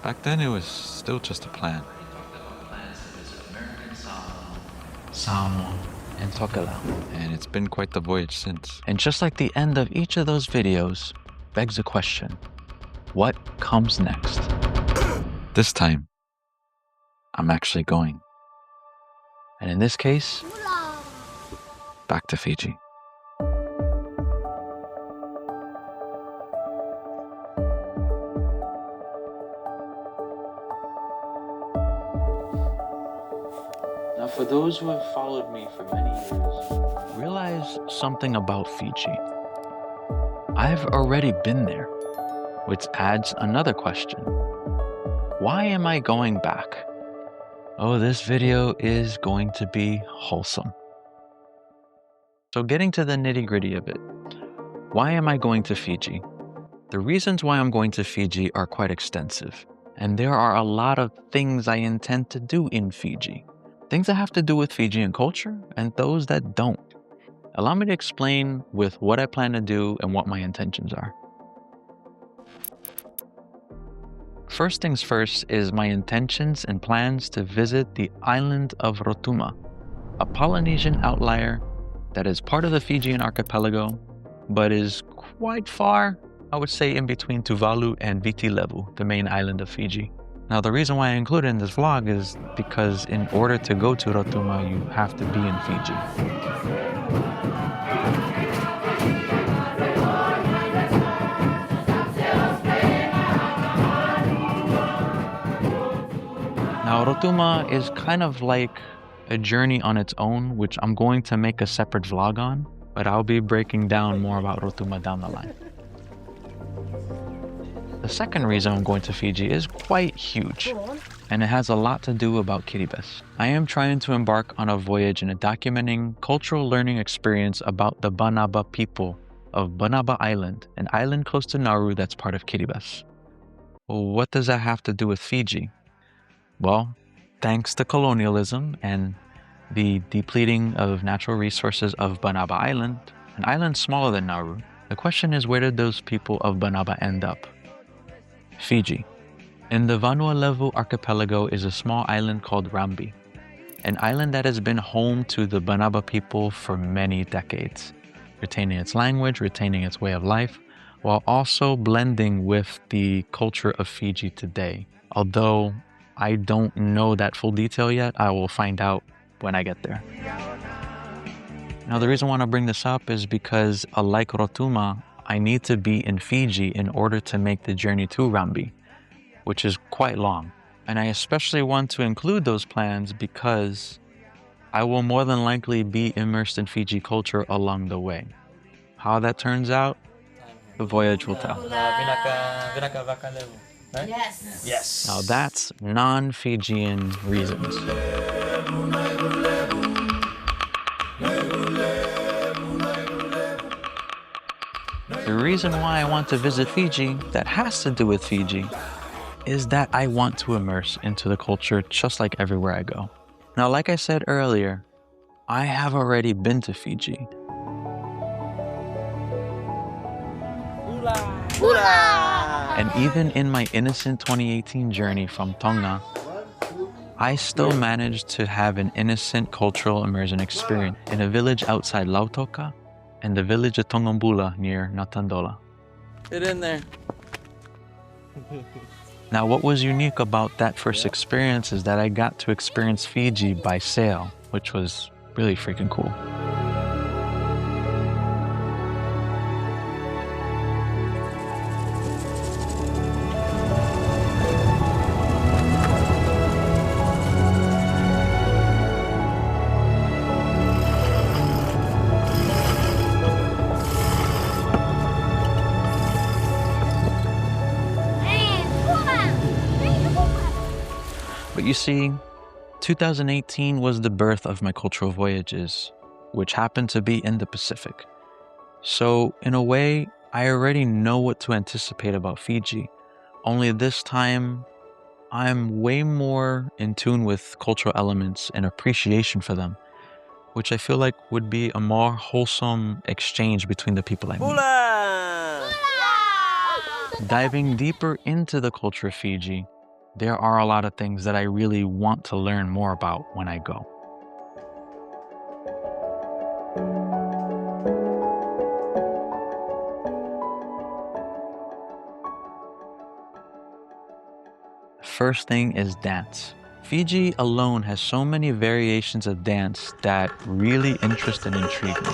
Back then, it was still just a plan. Samoa, and Tokelau. And it's been quite the voyage since. And just like the end of each of those videos begs a question, what comes next? This time, I'm actually going. And in this case, back to Fiji. now for those who have followed me for many years, realize something about Fiji. I've already been there, which adds another question. Why am I going back? Oh, this video is going to be wholesome. So getting to the nitty-gritty of it, why am I going to Fiji? The reasons why I'm going to Fiji are quite extensive, and there are a lot of things I intend to do in Fiji. Things that have to do with Fijian culture and those that don't. Allow me to explain with what I plan to do and what my intentions are. First things first is my intentions and plans to visit the island of Rotuma, a Polynesian outlier that is part of the Fijian archipelago, but is quite far, I would say, in between Tuvalu and Viti Levu, the main island of Fiji. Now, the reason why I include it in this vlog is because in order to go to Rotuma, you have to be in Fiji. Now, Rotuma is kind of like a journey on its own, which I'm going to make a separate vlog on, but I'll be breaking down more about Rotuma down the line. The second reason I'm going to Fiji is quite huge, and it has a lot to do about Kiribati. I am trying to embark on a voyage in a documenting cultural learning experience about the Banaba people of Banaba Island, an island close to Nauru that's part of Kiribati. Well, what does that have to do with Fiji? Well, thanks to colonialism and the depleting of natural resources of Banaba Island, an island smaller than Nauru, the question is, where did those people of Banaba end up? Fiji. In the Vanua Levu archipelago is a small island called Rambi, an island that has been home to the Banaba people for many decades, retaining its language, retaining its way of life, while also blending with the culture of Fiji today. Although I don't know that full detail yet, I will find out when I get there. Now, the reason I want to bring this up is because, like Rotuma, I need to be in Fiji in order to make the journey to Rambi, which is quite long. And I especially want to include those plans because I will more than likely be immersed in Fiji culture along the way. How that turns out, the voyage will tell. Right? Yes. Yes. Now that's non-Fijian reasons. The reason why I want to visit Fiji that has to do with Fiji is that I want to immerse into the culture just like everywhere I go. Now, like I said earlier, I have already been to Fiji. And even in my innocent 2018 journey from Tonga, I still managed to have an innocent cultural immersion experience in a village outside Lautoka and the village of Tongombula near Natandola. Get in there. Now, what was unique about that first experience is that I got to experience Fiji by sail, which was really freaking cool. But you see, 2018 was the birth of my cultural voyages, which happened to be in the Pacific. So in a way, I already know what to anticipate about Fiji, only this time I'm way more in tune with cultural elements and appreciation for them, which I feel like would be a more wholesome exchange between the people I meet. Diving deeper into the culture of Fiji, there are a lot of things that I really want to learn more about when I go. First thing is dance. Fiji alone has so many variations of dance that really interest and intrigue me.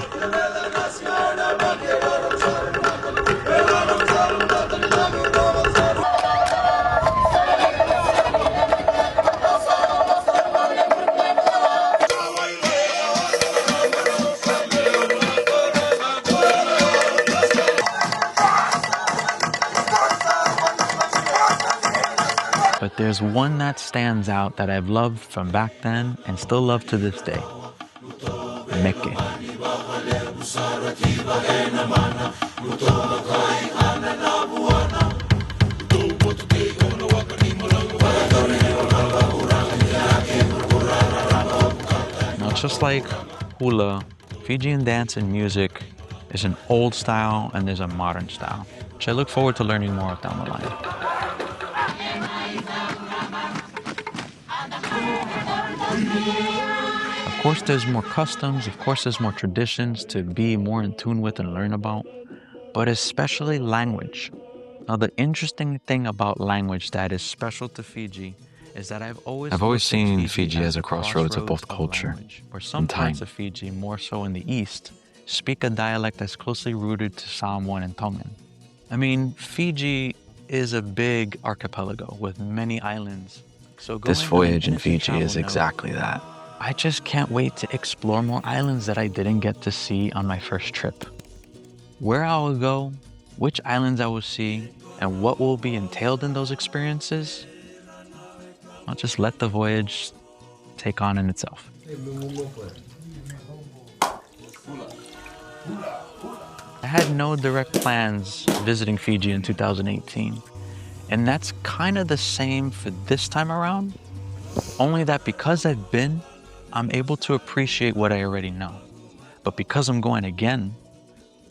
But there's one that stands out that I've loved from back then and still love to this day. Meke. Now, just like hula, Fijian dance and music is an old style and there's a modern style, which I look forward to learning more of down the line. Of course, there's more customs, of course, there's more traditions to be more in tune with and learn about, but especially language. Now, the interesting thing about language that is special to Fiji is that I've always seen Fiji as a crossroads of both culture where some and time. parts of Fiji, more so in the east, speak a dialect that's closely rooted to Samoan and Tongan. I mean, Fiji is a big archipelago with many islands. So This voyage in Fiji is exactly that. I just can't wait to explore more islands that I didn't get to see on my first trip. Where I will go, which islands I will see, and what will be entailed in those experiences, I'll just let the voyage take on in itself. I had no direct plans visiting Fiji in 2018, and that's kind of the same for this time around, only that because I've been, I'm able to appreciate what I already know. But because I'm going again,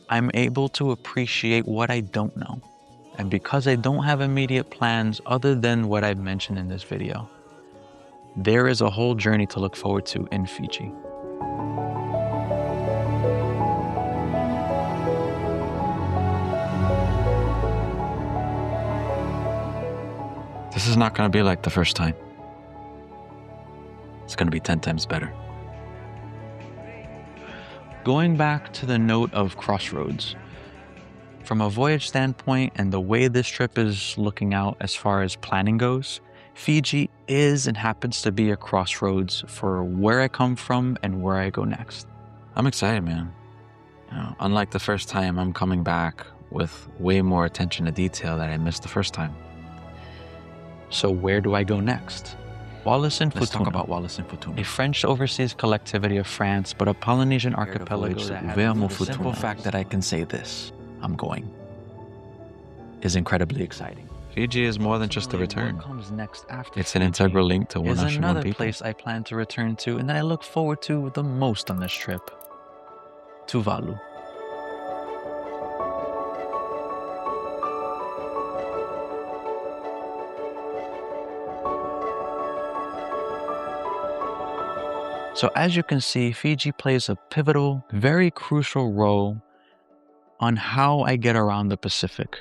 I'm able to appreciate what I don't know. And because I don't have immediate plans other than what I've mentioned in this video, there is a whole journey to look forward to in Fiji. This is not going to be like the first time. It's going to be 10 times better. Going back to the note of crossroads, from a voyage standpoint and the way this trip is looking out as far as planning goes, Fiji is and happens to be a crossroads for where I come from and where I go next. I'm excited, man. Unlike the first time, I'm coming back with way more attention to detail that I missed the first time. So where do I go next? Wallis and Let's talk Futuna, about Wallis and Futuna. a French overseas collectivity of France, but a Polynesian archipelago voyage that to has Uveamo the Futuna. simple fact that I can say this, I'm going, is incredibly exciting. Fiji is more than just a return. What comes next after It's an Fiji integral link to One is Ocean, One another People. place I plan to return to and that I look forward to the most on this trip, Tuvalu. So as you can see, Fiji plays a pivotal, very crucial role on how I get around the Pacific.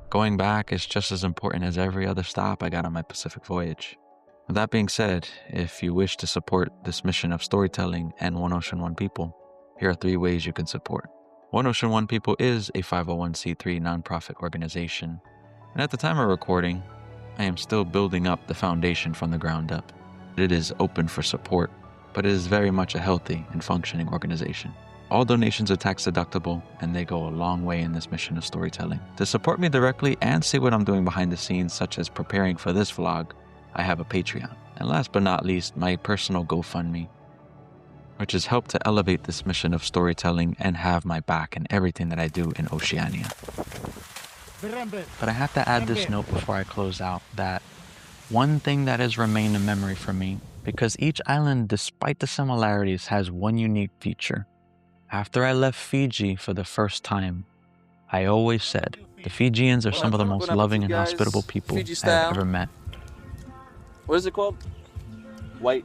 Going back is just as important as every other stop I got on my Pacific voyage. With that being said, if you wish to support this mission of storytelling and One Ocean, One People, here are 3 ways you can support. One Ocean, One People is a 501c3 nonprofit organization, and at the time of recording, I am still building up the foundation from the ground up. It is open for support, but it is very much a healthy and functioning organization. All donations are tax deductible, and they go a long way in this mission of storytelling. To support me directly and see what I'm doing behind the scenes, such as preparing for this vlog, I have a Patreon. And last but not least, my personal GoFundMe, which has helped to elevate this mission of storytelling and have my back in everything that I do in Oceania. But I have to add this note before I close out that one thing that has remained a memory for me, because each island, despite the similarities, has one unique feature. After I left Fiji for the first time, I always said, The Fijians are some of the most loving and hospitable people I've ever met. What is it called? White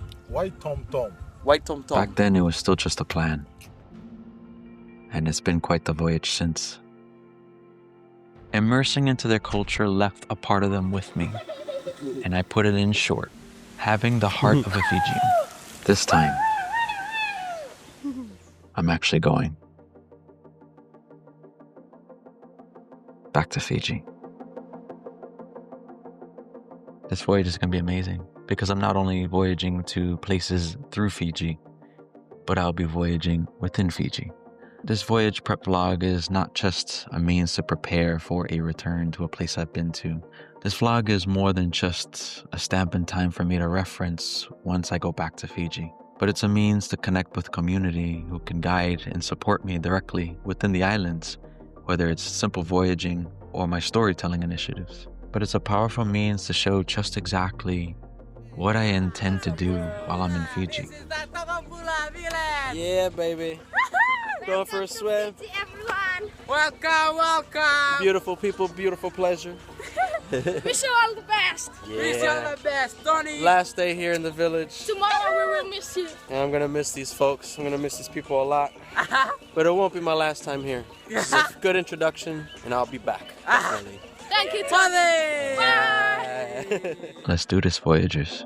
Tom Tom. White Tom Tom. Back then, it was still just a plan. And it's been quite the voyage since. Immersing into their culture left a part of them with me, and I put it in short, having the heart of a Fijian. This time, I'm actually going back to Fiji. This voyage is going to be amazing because I'm not only voyaging to places through Fiji, but I'll be voyaging within Fiji. This voyage prep vlog is not just a means to prepare for a return to a place I've been to. This vlog is more than just a stamp in time for me to reference once I go back to Fiji, but it's a means to connect with community who can guide and support me directly within the islands, whether it's simple voyaging or my storytelling initiatives. But it's a powerful means to show just exactly what I intend to do while I'm in Fiji. Yeah, baby. Going for a swim. Everyone. Welcome, welcome. Beautiful people, beautiful pleasure. Wish you all the best. Yeah. Wish you all the best, Tony. Last day here in the village. Tomorrow we will miss you. And I'm gonna miss these folks. I'm gonna miss these people a lot. But it won't be my last time here. This is a good introduction, and I'll be back. Definitely. Thank you, Tony. Bye. Let's do this, Voyagers.